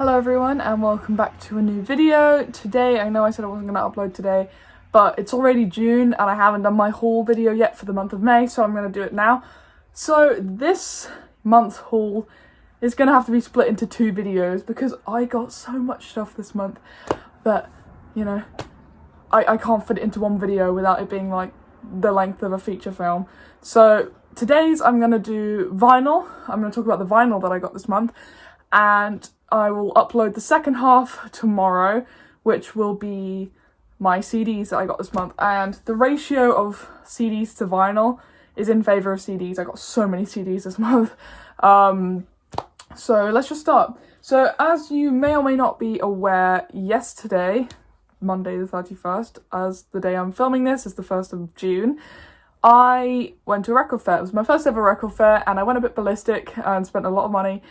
Hello everyone and welcome back to a new video. Today, I know I said I wasn't going to upload today, but it's already June and I haven't done my haul video yet for the month of May, so I'm going to do it now. So this month's haul is going to have to be split into two videos because I got so much stuff this month that, you know, I can't fit it into one video without it being like the length of a feature film. So today's I'm going to do vinyl. I'm going to talk about the vinyl that I got this month, and I will upload the second half tomorrow, which will be my CDs that I got this month. And the ratio of CDs to vinyl is in favour of CDs. I got so many CDs this month. So let's just start. So as you may or may not be aware, yesterday, Monday the 31st, as the day I'm filming this, is the 1st of June, I went to a record fair. It was my first ever record fair and I went a bit ballistic and spent a lot of money.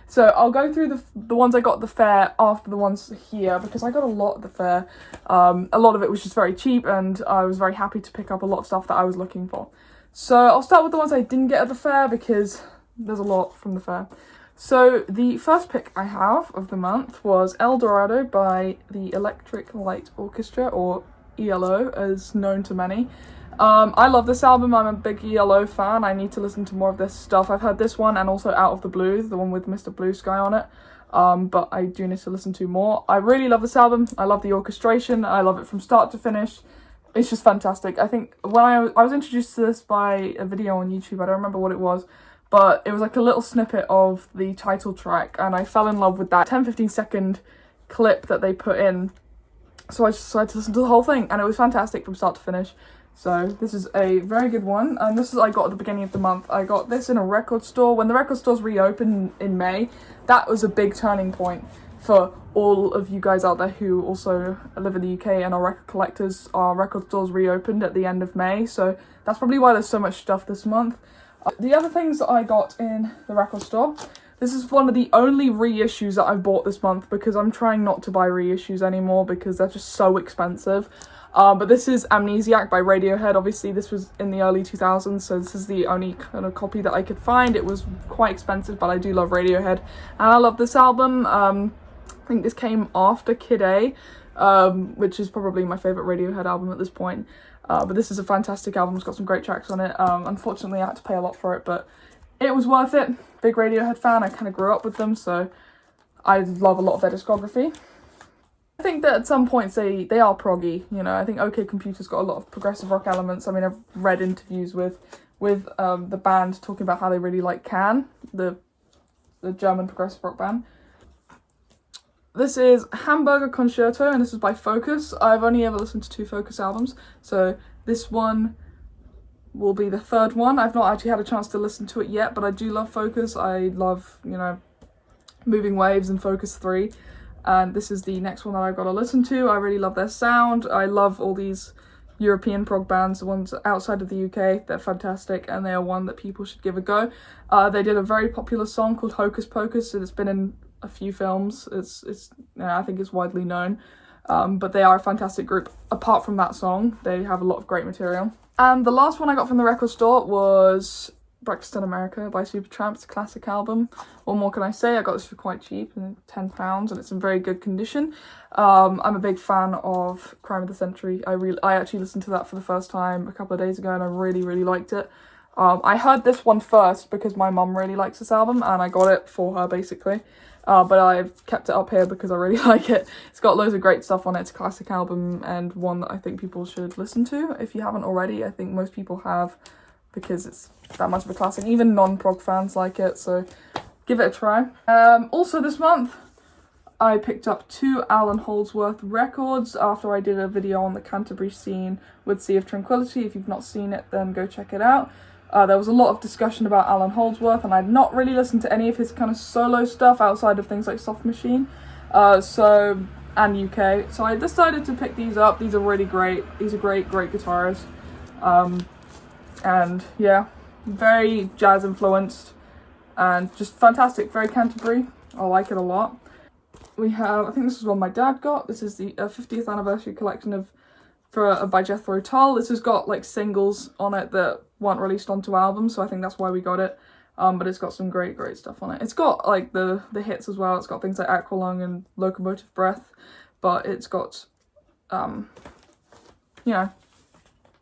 So I'll go through the ones I got at the fair after the ones here, because I got a lot at the fair. A lot of it was just very cheap and I was very happy to pick up a lot of stuff that I was looking for. So I'll start with the ones I didn't get at the fair because there's a lot from the fair. So the first pick I have of the month was El Dorado by the Electric Light Orchestra, or ELO as known to many. I love this album. I'm a big ELO fan. I need to listen to more of this stuff. I've heard this one and also Out of the Blue, the one with Mr. Blue Sky on it. But I do need to listen to more. I really love this album. I love the orchestration. I love it from start to finish. It's just fantastic. I think when I was introduced to this by a video on YouTube, I don't remember what it was, but it was like a little snippet of the title track and I fell in love with that 10-15 second clip that they put in. So I just decided to listen to the whole thing and it was fantastic from start to finish. So this is a very good one, and this is I got at the beginning of the month. I got this in a record store. When the record stores reopened in May, that was a big turning point for all of you guys out there who also live in the UK and are record collectors. Our record stores reopened at the end of May, so that's probably why there's so much stuff this month. The other things that I got in the record store, this is one of the only reissues that I've bought this month because I'm trying not to buy reissues anymore because they're just so expensive. But this is Amnesiac by Radiohead. Obviously this was in the early 2000s, so this is the only kind of copy that I could find. It was quite expensive, but I do love Radiohead and I love this album. I think this came after Kid A, which is probably my favourite Radiohead album at this point. But this is a fantastic album. It's got some great tracks on it. Unfortunately I had to pay a lot for it, but it was worth it. Big Radiohead fan. I kind of grew up with them, so I love a lot of their discography. I think that at some points they are proggy, you know. I think OK Computer's got a lot of progressive rock elements. I mean, I've read interviews with the band talking about how they really like Can, the German progressive rock band. This is Hamburger Concerto, and this is by Focus. I've only ever listened to 2 Focus albums, so this one will be the third one. I've not actually had a chance to listen to it yet, but I do love Focus. I love, you know, Moving Waves and Focus 3. And this is the next one that I've got to listen to. I really love their sound. I love all these European prog bands, the ones outside of the UK. They're fantastic and they are one that people should give a go. They did a very popular song called Hocus Pocus, and it's been in a few films. It's you know, I think it's widely known. But they are a fantastic group. Apart from that song, they have a lot of great material. And the last one I got from the record store was Breakfast in America by Supertramp. It's a classic album. What more can I say? I got this for quite cheap, £10, and it's in very good condition. I'm a big fan of Crime of the Century. I actually listened to that for the first time a couple of days ago and I really liked it. I heard this one first because my mum really likes this album and I got it for her basically. But I've kept it up here because I really like it. It's got loads of great stuff on it. It's a classic album and one that I think people should listen to. If you haven't already, I think most people have, because it's that much of a classic. Even non-prog fans like it, so give it a try. Also this month, I picked up 2 Alan Holdsworth records after I did a video on the Canterbury scene with Sea of Tranquility. If you've not seen it, then go check it out. There was a lot of discussion about Alan Holdsworth, and I'd not really listened to any of his kind of solo stuff outside of things like Soft Machine, and UK. So I decided to pick these up. These are really great. These are great guitarists. And yeah, very jazz influenced and just fantastic, very Canterbury. I like it a lot. We have, I think this is one my dad got. This is the 50th anniversary collection by Jethro Tull. This has got like singles on it that weren't released onto albums, so I think that's why we got it. but it's got some great stuff on it. It's got like the hits as well. It's got things like Aqualung and Locomotive Breath, but it's got you know,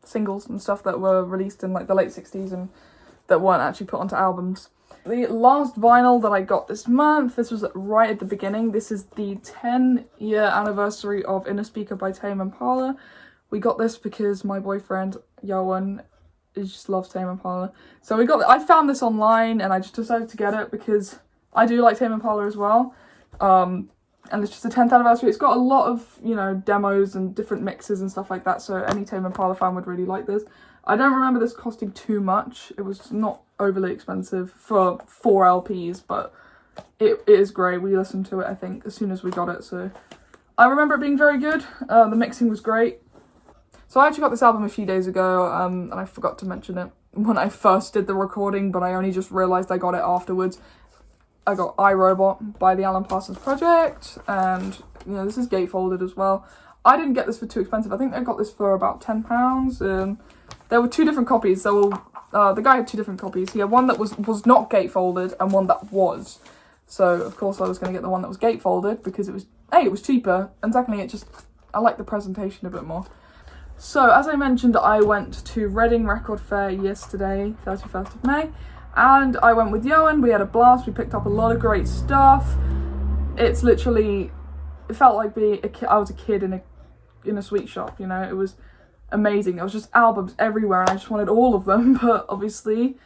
singles and stuff that were released in like the late 60s and that weren't actually put onto albums. The last vinyl that I got this month, this was right at the beginning. This is the 10-year anniversary of Inner Speaker by Tame Impala. We got this because my boyfriend, Yoan, just loves Tame Impala. So I found this online and I just decided to get it because I do like Tame Impala as well. And it's just the 10th anniversary. It's got a lot of, you know, demos and different mixes and stuff like that, so any Tame Impala fan would really like this. I don't remember this costing too much. It was not overly expensive for 4 LPs, but it is great. We listened to it, I think, as soon as we got it, so I remember it being very good. The mixing was great. So I actually got this album a few days ago, and I forgot to mention it when I first did the recording, but I only just realised I got it afterwards. I got Irobot by the Alan Parsons Project, and, you know, this is gatefolded as well. I didn't get this for too expensive. I think I got this for about £10. There were 2 different copies. The guy had 2 different copies. He had one that was not gatefolded and one that was. So, of course, I was going to get the one that was gatefolded because it was, A, it was cheaper, and secondly, I like the presentation a bit more. So, as I mentioned, I went to Reading Record Fair yesterday, 31st of May. And I went with Yoan, we had a blast, we picked up a lot of great stuff. It's literally, it felt like I was a kid in a sweet shop, you know, it was amazing. There was just albums everywhere and I just wanted all of them, but obviously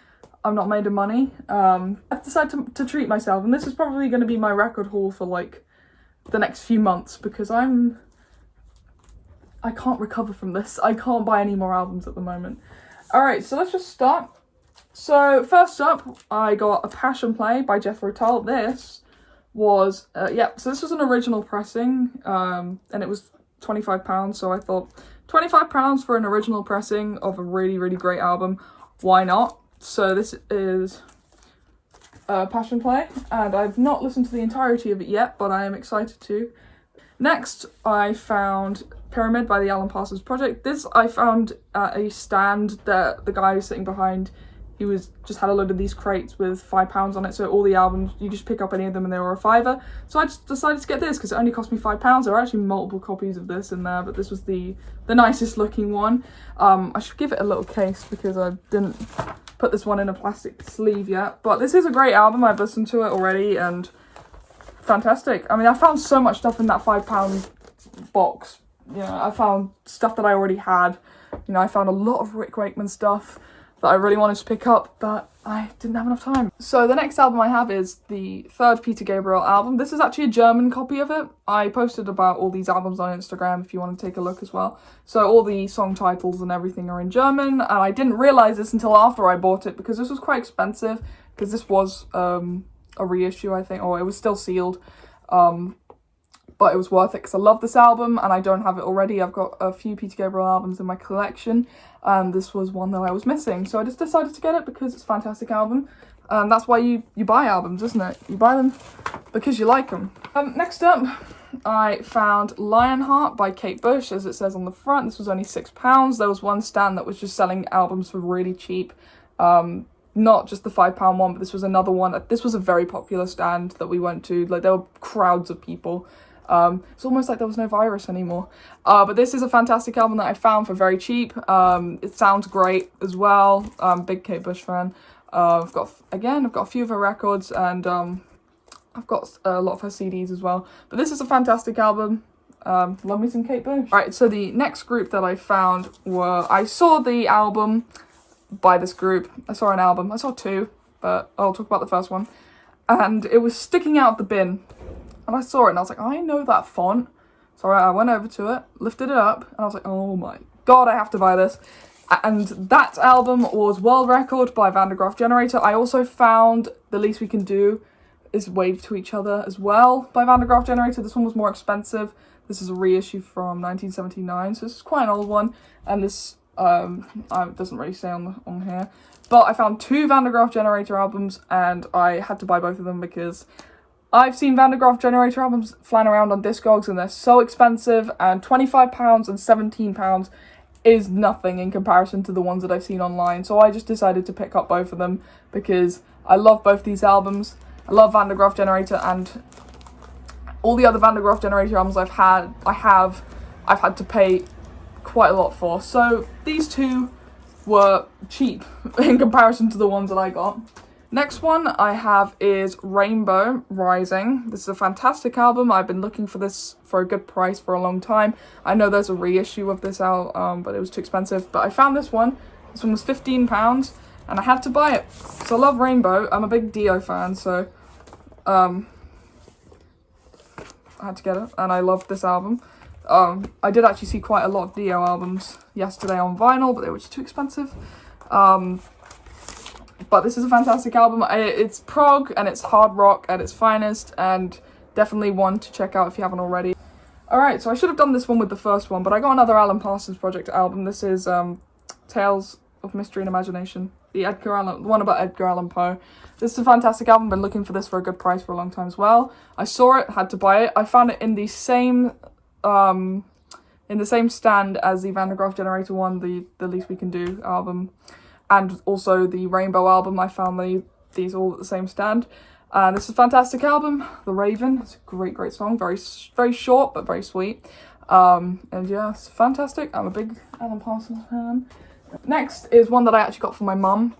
I'm not made of money. I've decided to treat myself, and this is probably going to be my record haul for like the next few months because I can't recover from this. I can't buy any more albums at the moment. Alright, so let's just start. So, first up, I got a Passion Play by Jethro Tull. This was, so this was an original pressing, and it was £25, so I thought, £25 for an original pressing of a really, really great album, why not? So this is Passion Play, and I've not listened to the entirety of it yet, but I am excited to. Next, I found Pyramid by the Alan Parsons Project. This I found at a stand that the guy who's sitting behind, he just had a load of these crates with £5 on it, so all the albums, you just pick up any of them and they were a £5. So I just decided to get this because it only cost me £5. There are actually multiple copies of this in there, but this was the nicest looking one. I should give it a little case because I didn't put this one in a plastic sleeve yet. But this is a great album, I've listened to it already and fantastic. I mean, I found so much stuff in that £5 box. You know, I found stuff that I already had. You know, I found a lot of Rick Wakeman stuff that I really wanted to pick up, but I didn't have enough time. So the next album I have is the 3rd Peter Gabriel album. This is actually a German copy of it. I posted about all these albums on Instagram if you want to take a look as well. So all the song titles and everything are in German, and I didn't realise this until after I bought it because this was quite expensive, because this was a reissue, I think, or it was still sealed. But it was worth it because I love this album and I don't have it already. I've got a few Peter Gabriel albums in my collection and this was one that I was missing. So I just decided to get it because it's a fantastic album. That's why you buy albums, isn't it? You buy them because you like them. Next up, I found Lionheart by Kate Bush, as it says on the front. This was only £6. There was one stand that was just selling albums for really cheap. Not just the £5 one, but this was another one. This was a very popular stand that we went to. Like, there were crowds of people. It's almost like there was no virus anymore. But this is a fantastic album that I found for very cheap. It sounds great as well. Big Kate Bush fan. I've got a few of her records and I've got a lot of her CDs as well. But this is a fantastic album. Love me some Kate Bush. Alright, so the next group that I found I saw the album by this group. I saw an album. I saw 2, but I'll talk about the first one. And it was Sticking Out the Bin. And I saw it and I was like, I know that font. So I went over to it, lifted it up, and I was like, oh my god, I have to buy this. And that album was World Record by Van der Graaf Generator. I also found The Least We Can Do is Wave to Each Other as well by Van der Graaf Generator. This one was more expensive. This is a reissue from 1979, so this is quite an old one. And this doesn't really say on here. But I found 2 Van der Graaf Generator albums and I had to buy both of them because I've seen Van der Graaf Generator albums flying around on Discogs and they're so expensive, and £25 and £17 is nothing in comparison to the ones that I've seen online. So I just decided to pick up both of them because I love both these albums. I love Van der Graaf Generator, and all the other Van der Graaf Generator albums I've had to pay quite a lot for. So these two were cheap in comparison to the ones that I got. Next one I have is Rainbow Rising. This is a fantastic album. I've been looking for this for a good price for a long time. I know there's a reissue of this out, but it was too expensive. But I found this one. This one was £15, and I had to buy it. So I love Rainbow. I'm a big Dio fan, so I had to get it, and I love this album. I did actually see quite a lot of Dio albums yesterday on vinyl, but they were just too expensive. But this is a fantastic album. It's prog, and it's hard rock at its finest, and definitely one to check out if you haven't already. Alright, so I should have done this one with the first one, but I got another Alan Parsons Project album. This is Tales of Mystery and Imagination, the one about Edgar Allan Poe. This is a fantastic album. Been looking for this for a good price for a long time as well. I saw it, had to buy it. I found it in the same stand as the Van der Graaf Generator one, the Least We Can Do album, and also the Rainbow album. I found these all at the same stand. And this is a fantastic album, The Raven. It's a great song, very short but very sweet. And yeah, it's fantastic. I'm a big Alan Parsons fan. Next is one that I actually got for my mum.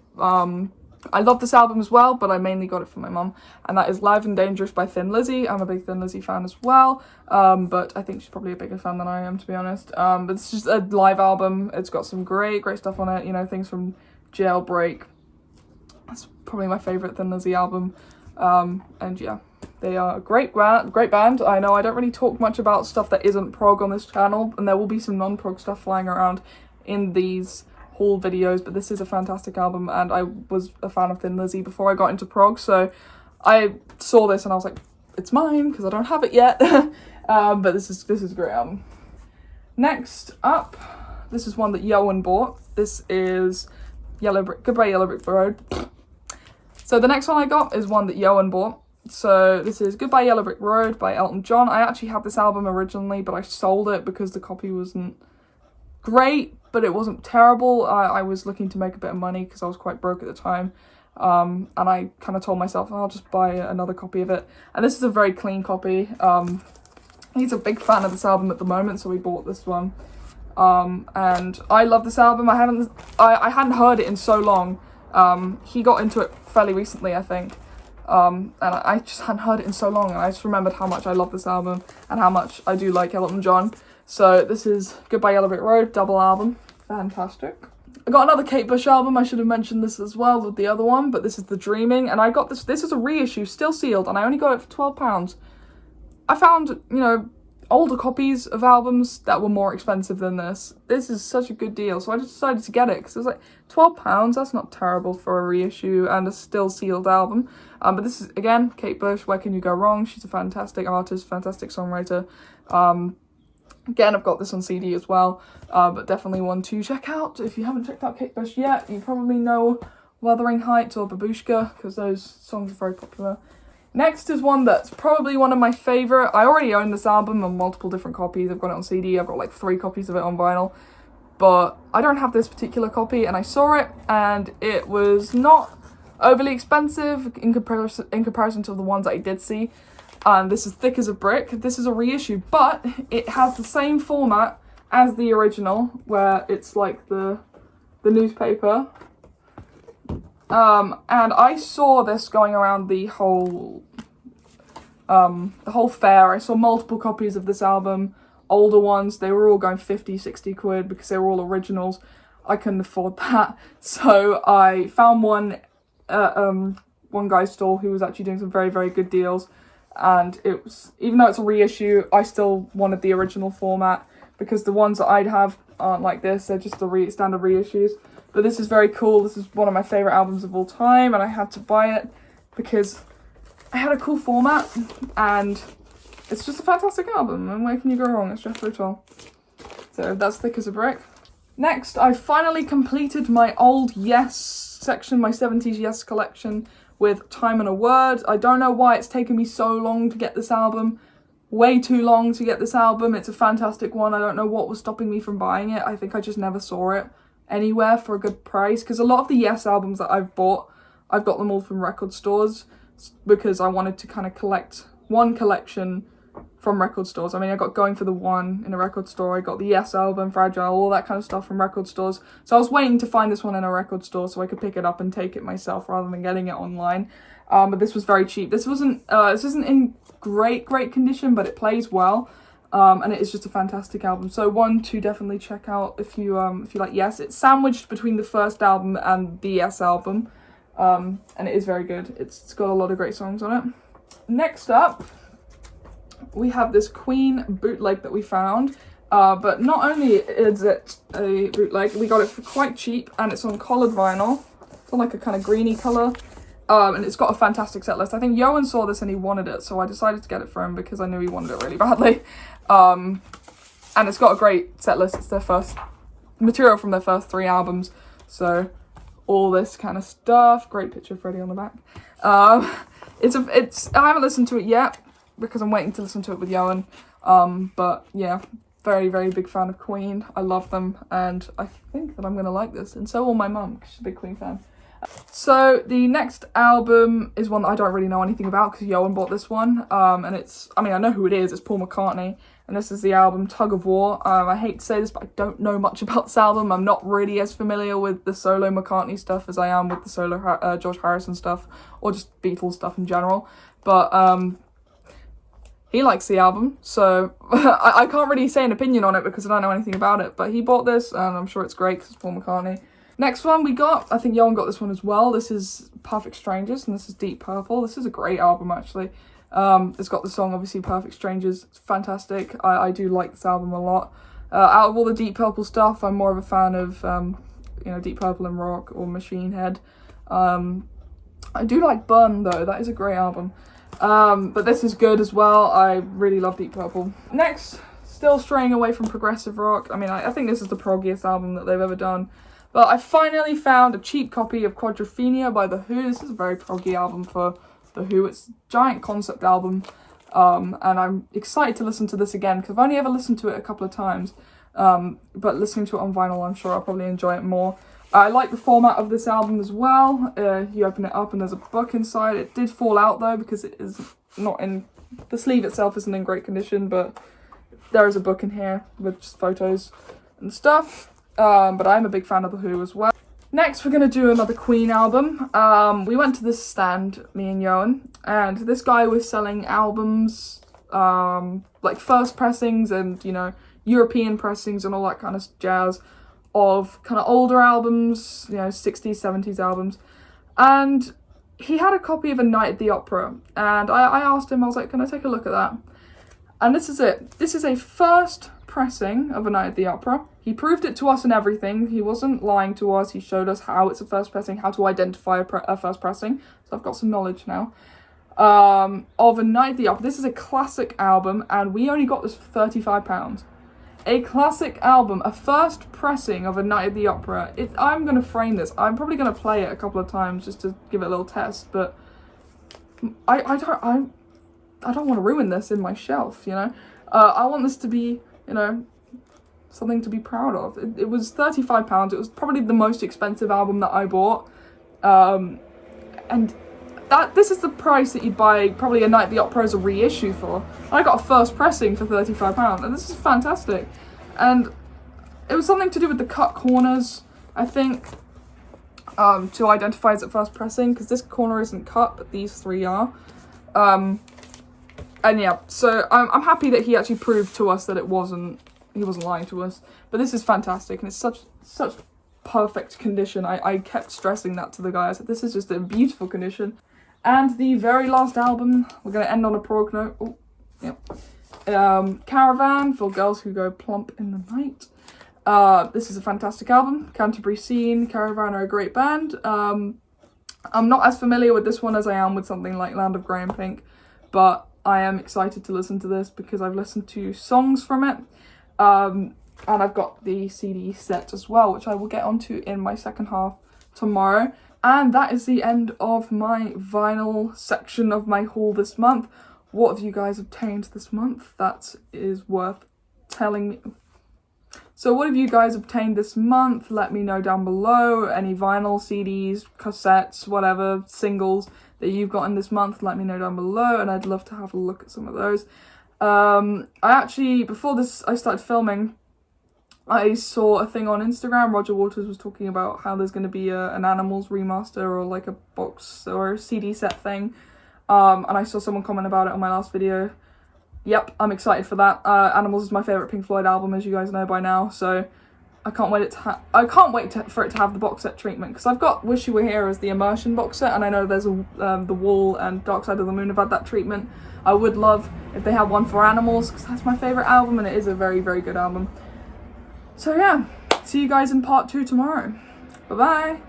I love this album as well, but I mainly got it for my mum, and that is Live and Dangerous by Thin Lizzy. I'm a big Thin Lizzy fan as well, but I think she's probably a bigger fan than I am, to be honest. But it's just a live album. It's got some great stuff on it, you know, things from Jailbreak. That's probably my favourite Thin Lizzy album. And yeah, they are a great band. I know I don't really talk much about stuff that isn't prog on this channel, and there will be some non-prog stuff flying around in these haul videos, but this is a fantastic album, and I was a fan of Thin Lizzy before I got into prog, so I saw this and I was like, it's mine, because I don't have it yet. But this is a great album. Next up, this is one that Yoan bought. This is Goodbye Yellow Brick Road. So the next one I got is one that Yoan bought. So this is Goodbye Yellow Brick Road by Elton John. I actually had this album originally, but I sold it because the copy wasn't great, but it wasn't terrible. I was looking to make a bit of money because I was quite broke at the time. And I kind of told myself, I'll just buy another copy of it. And this is a very clean copy. He's a big fan of this album at the moment, so we bought this one. And I love this album. I hadn't heard it in so long. He got into it fairly recently, I think. And I just hadn't heard it in so long, and I just remembered how much I love this album and how much I do like Elton John. So this is Goodbye Yellow Brick Road, double album. Fantastic. I got another Kate Bush album. I should have mentioned this as well with the other one, but this is The Dreaming, and I got this. This is a reissue, still sealed, and I only got it for £12. I found, you know, older copies of albums that were more expensive than this. This is such a good deal, so I just decided to get it because it was like £12. That's not terrible for a reissue and a still sealed album. But this is, again, Kate Bush, Where Can You Go Wrong? She's a fantastic artist, fantastic songwriter. Again, I've got this on CD as well, but definitely one to check out. If you haven't checked out Kate Bush yet, you probably know Wuthering Heights or Babushka, because those songs are very popular. Next is one that's probably one of my favourite. I already own this album on multiple different copies. I've got it on CD, I've got like 3 copies of it on vinyl, but I don't have this particular copy, and I saw it, and it was not overly expensive in comparison to the ones that I did see. This is Thick as a Brick. This is a reissue, but it has the same format as the original, where it's like the newspaper. And I saw this going around the whole fair. I saw multiple copies of this album, older ones. They were all going 50, 60 quid because they were all originals. I couldn't afford that, so I found one at one guy's store who was actually doing some very, very good deals. And it was, even though it's a reissue, I still wanted the original format because the ones that I'd have aren't like this. They're just the standard reissues. But this is very cool. This is one of my favourite albums of all time, and I had to buy it because I had a cool format, and it's just a fantastic album. And where can you go wrong? It's Jethro Tull. So that's Thick as a Brick. Next, I finally completed my old Yes section, my 70s Yes collection, with Time and a Word. I don't know why it's taken me so long to get this album. Way too long to get this album. It's a fantastic one. I don't know what was stopping me from buying it. I think I just never saw it anywhere for a good price, because a lot of the Yes albums that I've bought I've got them all from record stores because I wanted to kind of collect one collection from record stores. I mean, I got Going for the One in a record store, I got the Yes album, Fragile, all that kind of stuff from record stores. So I was waiting to find this one in a record store so I could pick it up and take it myself rather than getting it online. But this was very cheap. This isn't in great condition, but it plays well. And it is just a fantastic album. So one to definitely check out if you like Yes. It's sandwiched between the first album and the Yes album. And it is very good. It's got a lot of great songs on it. Next up, we have this Queen bootleg that we found. But not only is it a bootleg, we got it for quite cheap, and it's on coloured vinyl. It's on like a kind of greeny colour. And it's got a fantastic set list. I think Johan saw this and he wanted it, so I decided to get it for him because I knew he wanted it really badly. And it's got a great set list. It's their first material from their first 3 albums. So all this kind of stuff. Great picture of Freddie on the back. I haven't listened to it yet because I'm waiting to listen to it with Johan. But yeah, very big fan of Queen. I love them, and I think that I'm gonna like this, and so will my mum because she's a big Queen fan. So the next album is one that I don't really know anything about because Johan bought this one, and I know who it is, it's Paul McCartney, and this is the album Tug of War. I hate to say this, but I don't know much about this album. I'm not really as familiar with the solo McCartney stuff as I am with the solo George Harrison stuff, or just Beatles stuff in general, but he likes the album, so I can't really say an opinion on it because I don't know anything about it, but he bought this, and I'm sure it's great because it's Paul McCartney. Next one we got, I think Johan got this one as well. This is Perfect Strangers, and this is Deep Purple. This is a great album, actually. It's got the song, obviously, Perfect Strangers. It's fantastic. I do like this album a lot. Out of all the Deep Purple stuff, I'm more of a fan of, Deep Purple and Rock or Machine Head. I do like Burn, though. That is a great album. But this is good as well. I really love Deep Purple. Next, still straying away from progressive rock. I mean, I think this is the proggiest album that they've ever done. But I finally found a cheap copy of Quadrophenia by The Who. This is a very proggy album for The Who. It's a giant concept album. And I'm excited to listen to this again because I've only ever listened to it a couple of times. But listening to it on vinyl, I'm sure I'll probably enjoy it more. I like the format of this album as well. You open it up and there's a book inside. It did fall out though because it is not in... The sleeve itself isn't in great condition, but there is a book in here with just photos and stuff. But I'm a big fan of The Who as well. Next, we're going to do another Queen album. We went to this stand, me and Johan, and this guy was selling albums, like first pressings and, European pressings and all that kind of jazz of kind of older albums, 60s, 70s albums. And he had a copy of A Night at the Opera, and I asked him, I was like, can I take a look at that? And this is it. This is a first pressing of A Night at the Opera. He proved it to us and everything. He wasn't lying to us. He showed us how it's a first pressing, how to identify a first pressing. So I've got some knowledge now. Of A Night at the Opera. This is a classic album, and we only got this for £35. A classic album, a first pressing of A Night at the Opera. I'm going to frame this. I'm probably going to play it a couple of times just to give it a little test, but I don't want to ruin this in my shelf, I want this to be, something to be proud of. It was £35. It was probably the most expensive album that I bought. And this is the price that you'd buy probably A Night at the Opera as a reissue for. I got a first pressing for £35, and this is fantastic. And it was something to do with the cut corners, I think, to identify as a first pressing, because this corner isn't cut, but these 3 are. And yeah, so I'm happy that he actually proved to us that he wasn't lying to us. But this is fantastic, and it's such perfect condition. I kept stressing that to the guy. I said, this is just a beautiful condition. And the very last album, we're going to end on a prog note. Oh, yep. Caravan, for girls who go plump in the night. This is a fantastic album. Canterbury Scene, Caravan are a great band. I'm not as familiar with this one as I am with something like Land of Grey and Pink, but I am excited to listen to this because I've listened to songs from it. And I've got the CD set as well, which I will get onto in my second half tomorrow. And that is the end of my vinyl section of my haul this month. What have you guys obtained this month that is worth telling me? So what have you guys obtained this month? Let me know down below. Any vinyl, CDs, cassettes, whatever, singles that you've gotten this month, let me know down below, and I'd love to have a look at some of those. I actually, before I started filming, I saw a thing on Instagram. Roger Waters was talking about how there's going to be an Animals remaster or like a box or a CD set thing. And I saw someone comment about it on my last video. Yep, I'm excited for that. Animals is my favourite Pink Floyd album, as you guys know by now, so I can't wait for it to have the box set treatment, because I've got Wish You Were Here as the immersion box set, and I know there's The Wall and Dark Side of the Moon have had that treatment. I would love if they had one for Animals, because that's my favourite album, and it is a very, very good album. So yeah, see you guys in part 2 tomorrow. Bye-bye!